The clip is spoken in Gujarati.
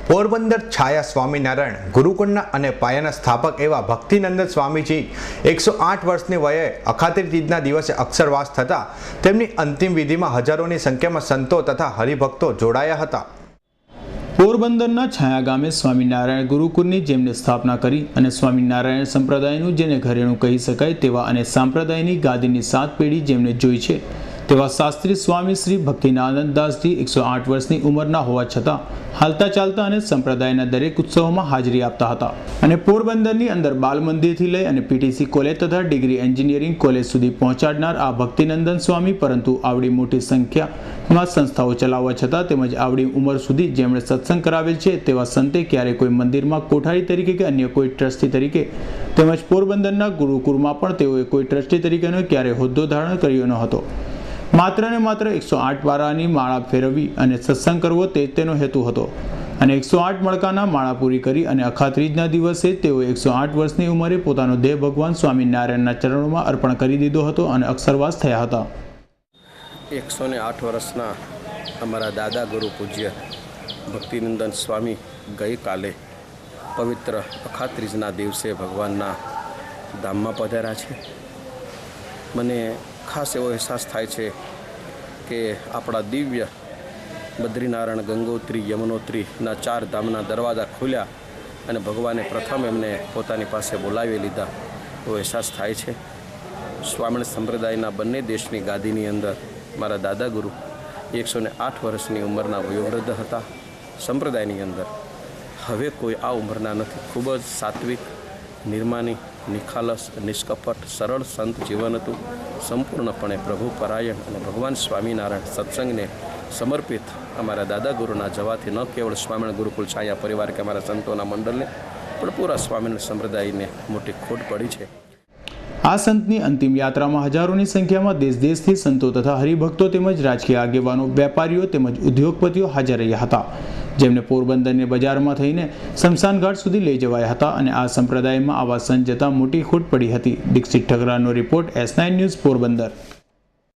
પોરબંદર છાયા સ્વામિનારાયણ ગુરુકુળના અને પાયાના સ્થાપક એવા ભક્તિનંદન સ્વામીજી 108 વર્ષની વયે અખાત્રી તીજના દિવસે અક્ષરવાસ થતા તેમની અંતિમ વિધિમાં હજારોની સંખ્યામાં સંતો તથા હરિભક્તો જોડાયા હતા। પોરબંદરના છાયા ગામે સ્વામિનારાયણ ગુરુકુળની જેમને સ્થાપના કરી અને સ્વામિનારાયણ સંપ્રદાયનું જેને ઘરેણું કહી શકાય તેવા અને સાંપ્રદાયની ગાદીની 7 પેઢી જેમને જોઈ છે તેવા શાસ્ત્રી સ્વામી શ્રી ભક્તિનાનંદદાસજી 108 વર્ષની ઉંમરના હોવા છતાં હાલતા ચાલતા અને સંપ્રદાયના દરેક ઉત્સવોમાં હાજરી આપતા હતા અને પોરબંદરની અંદર બાલ મંદિરથી લઈ અને પીટીસી કોલેજ તથા ડિગ્રી એન્જિનિયરિંગ કોલેજ સુધી પહોંચાડનાર આ ભક્તિનંદન સ્વામી પરંતુ આવડી મોટી સંખ્યામાં સંસ્થાઓ ચલાવવા છતાં તેમજ આવડી ઉંમર સુધી જેમણે સત્સંગ કરાવેલ છે તેવા સંતે ક્યારે કોઈ મંદિરમાં કોઠારી તરીકે કે અન્ય કોઈ ટ્રસ્ટી તરીકે તેમજ પોરબંદરના ગુરુકુળમાં પણ તેઓએ કોઈ ટ્રસ્ટી તરીકેનો ક્યારે હોદ્દો ધારણ કર્યો ન હતો। માત્ર ને માત્ર 108 વારાની માળા ફેરવવી અને સત્સંગ કરવો તે તેનો હેતુ હતો અને 108 મણકાના માળા પૂરી કરી અને અખાત્રીજના દિવસે તેઓ 108 વર્ષની ઉંમરે પોતાનો દેહ ભગવાન સ્વામિનારાયણના ચરણોમાં અર્પણ કરી દીધો હતો અને અક્ષરવાસ થયા હતા। 108 વર્ષના અમારા દાદા ગુરુ પૂજ્ય ભક્તિનંદન સ્વામી ગઈકાલે પવિત્ર અખાત્રીજના દિવસે ભગવાનના ધામમાં પધાર્યા છે। મને ખાસ એવો અહેસાસ થાય છે કે આપણા દિવ્ય બદ્રીનારાયણ ગંગોત્રી યમનોત્રીના 4 ધામના દરવાજા ખુલ્યા અને ભગવાને પ્રથમ એમને પોતાની પાસે બોલાવી લીધા એવો અહેસાસ થાય છે। સ્વામિનારાયણ સંપ્રદાયના બંને દેશની ગાદીની અંદર મારા દાદા ગુરુ 108 વર્ષની ઉંમરના વયોવૃદ્ધ હતા। સંપ્રદાયની અંદર હવે કોઈ આ ઉંમરના નથી। ખૂબ જ સાત્વિક, નિર્માની, નિખાલસ, નિષ્કપટ, સરળ સંત જીવન હતું। સંપૂર્ણપણે પ્રભુ પરાયણ અને ભગવાન સ્વામિનારાયણ સત્સંગને સમર્પિત અમારા દાદા ગુરુના જવાથી ન કેવળ સ્વામિનારાયણ ગુરુકુળ છાયા પરિવાર કે અમારા સંતોના મંડળને પણ પૂરા સ્વામિનારાયણ સંપ્રદાયને મોટી ખોટ પડી છે। આ સંતની અંતિમ યાત્રામાં હજારોની સંખ્યામાં દેશ-દેશથી સંતો તથા હરિભક્તો તેમજ રાજકીય આગેવાનો, વેપારીઓ તેમજ ઉદ્યોગપતિઓ હાજર રહ્યા હતા જેમને પોરબંદરની બજારમાં થઈને શમશાન ઘાટ સુધી લઈ જવાયા હતા અને આ સંપ્રદાયમાં આવા સંત જતા મોટી ખોટ પડી હતી। દીક્ષિત ઠકરારનો રિપોર્ટ S9 ન્યૂઝ પોરબંદર।